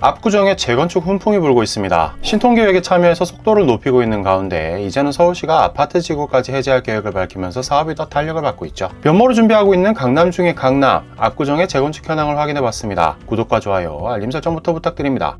압구정에 재건축 훈풍이 불고 있습니다. 신통계획에 참여해서 속도를 높이고 있는 가운데 이제는 서울시가 아파트 지구까지 해제할 계획을 밝히면서 사업이 더 탄력을 받고 있죠. 변모를 준비하고 있는 강남 중의 강남, 압구정의 재건축 현황을 확인해봤습니다. 구독과 좋아요, 알림 설정부터 부탁드립니다.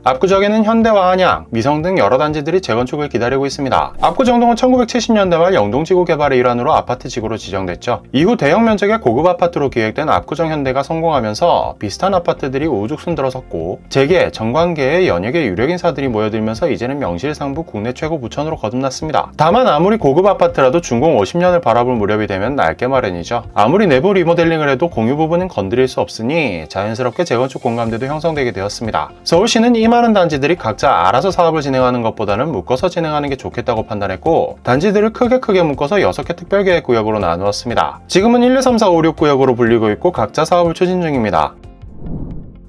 압구정에는 현대와 한양, 미성 등 여러 단지들이 재건축을 기다리고 있습니다. 압구정동은 1970년대 말 영동지구 개발의 일환으로 아파트 지구로 지정됐죠. 이후 대형 면적의 고급 아파트로 기획된 압구정 현대가 성공하면서 비슷한 아파트들이 우후죽순 들어섰고 재계, 정관계의 연예계 유력 인사들이 모여들면서 이제는 명실상부 국내 최고 부천으로 거듭났습니다. 다만 아무리 고급 아파트라도 준공 50년을 바라볼 무렵이 되면 낡게 마련이죠. 아무리 내부 리모델링을 해도 공유 부분은 건드릴 수 없으니 자연스럽게 재건축 공감대도 형성되게 되었습니다. 서울시는 이 많은 단지들이 각자 알아서 사업을 진행하는 것보다는 묶어서 진행하는 게 좋겠다고 판단했고 단지들을 크게 묶어서 6개 특별계획구역으로 나누었습니다. 지금은 1, 2, 3, 4, 5, 6구역으로 불리고 있고 각자 사업을 추진 중입니다.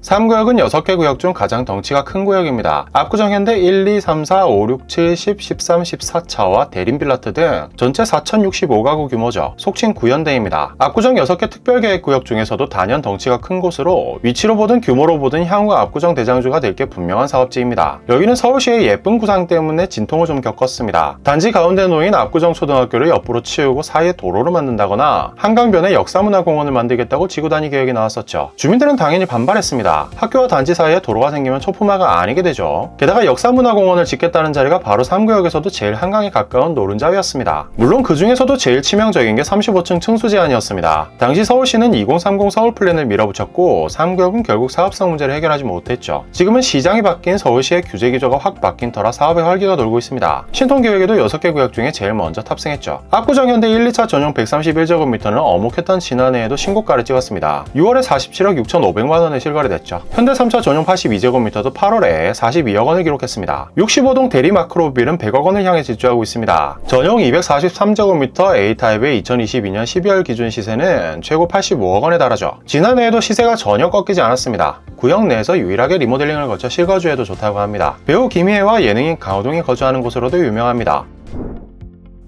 3구역은 6개 구역 중 가장 덩치가 큰 구역입니다. 압구정 현대 1, 2, 3, 4, 5, 6, 7, 10, 13, 14차와 대림빌라트 등 전체 4065가구 규모죠. 속칭 구현대입니다. 압구정 6개 특별계획구역 중에서도 단연 덩치가 큰 곳으로 위치로 보든 규모로 보든 향후 압구정 대장주가 될 게 분명한 사업지입니다. 여기는 서울시의 예쁜 구상 때문에 진통을 좀 겪었습니다. 단지 가운데 놓인 압구정 초등학교를 옆으로 치우고 사이에 도로를 만든다거나 한강변에 역사문화공원을 만들겠다고 지구단위 계획이 나왔었죠. 주민들은 당연히 반발했습니다. 학교와 단지 사이에 도로가 생기면 초품화가 아니게 되죠. 게다가 역사문화공원을 짓겠다는 자리가 바로 3구역에서도 제일 한강에 가까운 노른자위였습니다. 물론 그 중에서도 제일 치명적인 게 35층 층수 제한이었습니다. 당시 서울시는 2030 서울 플랜을 밀어붙였고 3구역은 결국 사업성 문제를 해결하지 못했죠. 지금은 시장이 바뀐 서울시의 규제 기조가 확 바뀐 터라 사업의 활기가 돌고 있습니다. 신통계획에도 6개 구역 중에 제일 먼저 탑승했죠. 압구정 현대 1, 2차 전용 131제곱미터는 어묵했던 지난해에도 신고가를 찍었습니다. 6월에 47억 6,500만원에 실거래됐죠. 현대 3차 전용 82제곱미터도 8월에 42억 원을 기록했습니다. 65동 대리마크로빌은 100억 원을 향해 질주하고 있습니다. 전용 243제곱미터 A타입의 2022년 12월 기준 시세는 최고 85억 원에 달하죠. 지난해에도 시세가 전혀 꺾이지 않았습니다. 구역 내에서 유일하게 리모델링을 거쳐 실거주에도 좋다고 합니다. 배우 김희애와 예능인 강호동이 거주하는 곳으로도 유명합니다.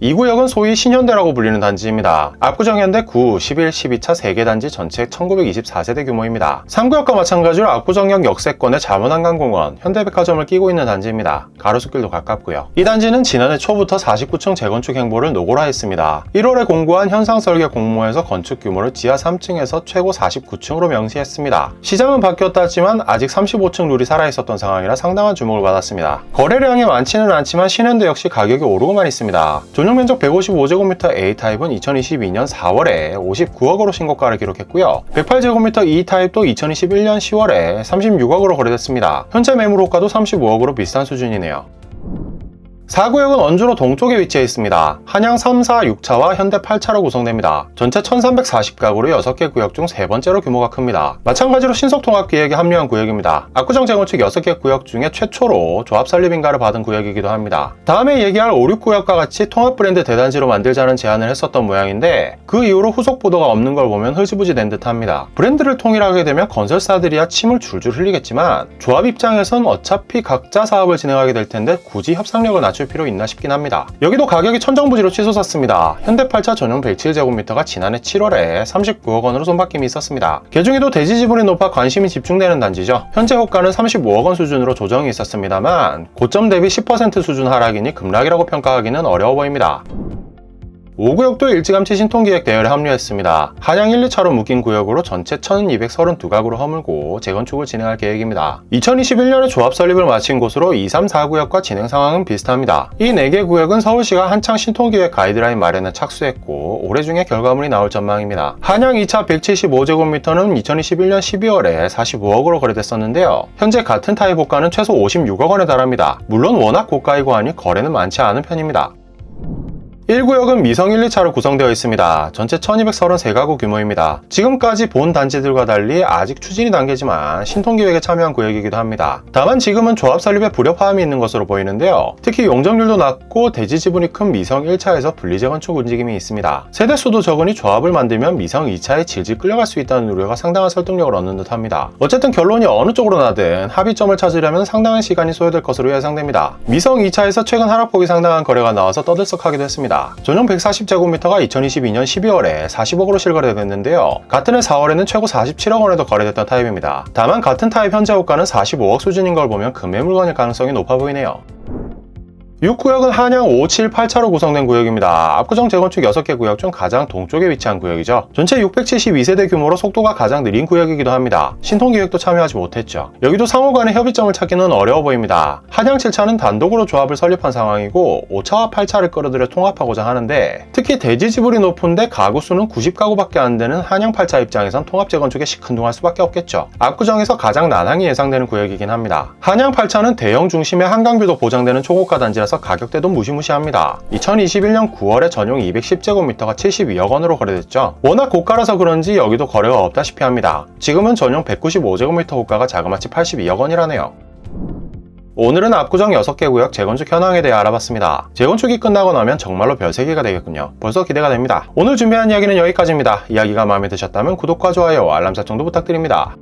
이 구역은 소위 신현대라고 불리는 단지입니다. 압구정 현대 9, 11, 12차 3개 단지 전체 1924세대 규모입니다. 3구역과 마찬가지로 압구정역 역세권에 자문한강공원, 현대백화점을 끼고 있는 단지입니다. 가로수길도 가깝고요. 이 단지는 지난해 초부터 49층 재건축 행보를 노고라 했습니다. 1월에 공고한 현상설계 공모에서 건축 규모를 지하 3층에서 최고 49층으로 명시했습니다. 시장은 바뀌었다지만 아직 35층 룰이 살아있었던 상황이라 상당한 주목을 받았습니다. 거래량이 많지는 않지만 신현대 역시 가격이 오르고만 있습니다. 전용 면적 155제곱미터 A타입은 2022년 4월에 59억으로 신고가를 기록했고요. 108제곱미터 E타입도 2021년 10월에 36억으로 거래됐습니다. 현재 매물 호가도 35억으로 비슷한 수준이네요. 4구역은 원주로 동쪽에 위치해 있습니다. 한양 3, 4, 6차와 현대 8차로 구성됩니다. 전체 1340가구로 6개 구역 중 3번째로 규모가 큽니다. 마찬가지로 신속통합기획에 합류한 구역입니다. 압구정 재건축 6개 구역 중에 최초로 조합 설립인가를 받은 구역이기도 합니다. 다음에 얘기할 5, 6구역과 같이 통합 브랜드 대단지로 만들자는 제안을 했었던 모양인데 그 이후로 후속 보도가 없는 걸 보면 흐지부지 된 듯합니다. 브랜드를 통일하게 되면 건설사들이야 침을 줄줄 흘리겠지만 조합 입장에선 어차피 각자 사업을 진행하게 될 텐데 굳이 협상력을 낮출 필요 있나 싶긴 합니다. 여기도 가격이 천정부지로 치솟았습니다. 현대 8차 전용 107제곱미터가 지난해 7월에 39억 원으로 손바뀜이 있었습니다. 개중에도 대지 지분이 높아 관심이 집중되는 단지죠. 현재 호가는 35억 원 수준으로 조정이 있었습니다만 고점 대비 10% 수준 하락이니 급락이라고 평가하기는 어려워 보입니다. 5구역도 일찌감치 신통기획 대열에 합류했습니다. 한양 1, 2차로 묶인 구역으로 전체 1232가구로 허물고 재건축을 진행할 계획입니다. 2021년에 조합 설립을 마친 곳으로 2, 3, 4구역과 진행 상황은 비슷합니다. 이 4개 구역은 서울시가 한창 신통기획 가이드라인 마련에 착수했고 올해 중에 결과물이 나올 전망입니다. 한양 2차 175제곱미터는 2021년 12월에 45억으로 거래됐었는데요. 현재 같은 타입 호가는 최소 56억 원에 달합니다. 물론 워낙 고가이고 하니 거래는 많지 않은 편입니다. 1구역은 미성 1, 2차로 구성되어 있습니다. 전체 1233가구 규모입니다. 지금까지 본 단지들과 달리 아직 추진이 단계지만 신통기획에 참여한 구역이기도 합니다. 다만 지금은 조합 설립에 불협화음이 있는 것으로 보이는데요. 특히 용적률도 낮고 대지 지분이 큰 미성 1차에서 분리재건축 움직임이 있습니다. 세대수도 적으니 조합을 만들면 미성 2차에 질질 끌려갈 수 있다는 우려가 상당한 설득력을 얻는 듯 합니다. 어쨌든 결론이 어느 쪽으로 나든 합의점을 찾으려면 상당한 시간이 소요될 것으로 예상됩니다. 미성 2차에서 최근 하락폭이 상당한 거래가 나와서 떠들썩하기도 했습니다. 구역입니다. 전용 140제곱미터가 2022년 12월에 40억으로 실거래됐는데요. 같은 해 4월에는 최고 47억 원에도 거래됐던 타입입니다. 다만 같은 타입 현재 호가는 45억 수준인 걸 보면 금매 물건일 가능성이 높아 보이네요. 6구역은 한양 5, 7, 8차로 구성된 구역입니다. 압구정 재건축 6개 구역 중 가장 동쪽에 위치한 구역이죠. 전체 672세대 규모로 속도가 가장 느린 구역이기도 합니다. 신통기획도 참여하지 못했죠. 여기도 상호 간의 협의점을 찾기는 어려워 보입니다. 한양 7차는 단독으로 조합을 설립한 상황이고 5차와 8차를 끌어들여 통합하고자 하는데 특히 대지 지분이 높은데 가구 수는 90가구밖에 안 되는 한양 8차 입장에선 통합 재건축에 시큰둥할 수밖에 없겠죠. 압구정에서 가장 난항이 예상되는 구역이긴 합니다. 한양 8차는 대형 중심의 한강뷰도 보장되는 초고가 단지라서 가격대도 무시무시합니다. 2021년 9월에 전용 210제곱미터가 72억 원으로 거래됐죠. 워낙 고가라서 그런지 여기도 거래가 없다시피 합니다. 지금은 전용 195제곱미터 호가가 자그마치 82억 원이라네요. 오늘은 압구정 6개 구역 재건축 현황에 대해 알아봤습니다. 재건축이 끝나고 나면 정말로 별세계가 되겠군요. 벌써 기대가 됩니다. 오늘 준비한 이야기는 여기까지입니다. 이야기가 마음에 드셨다면 구독과 좋아요, 알람 설정도 부탁드립니다.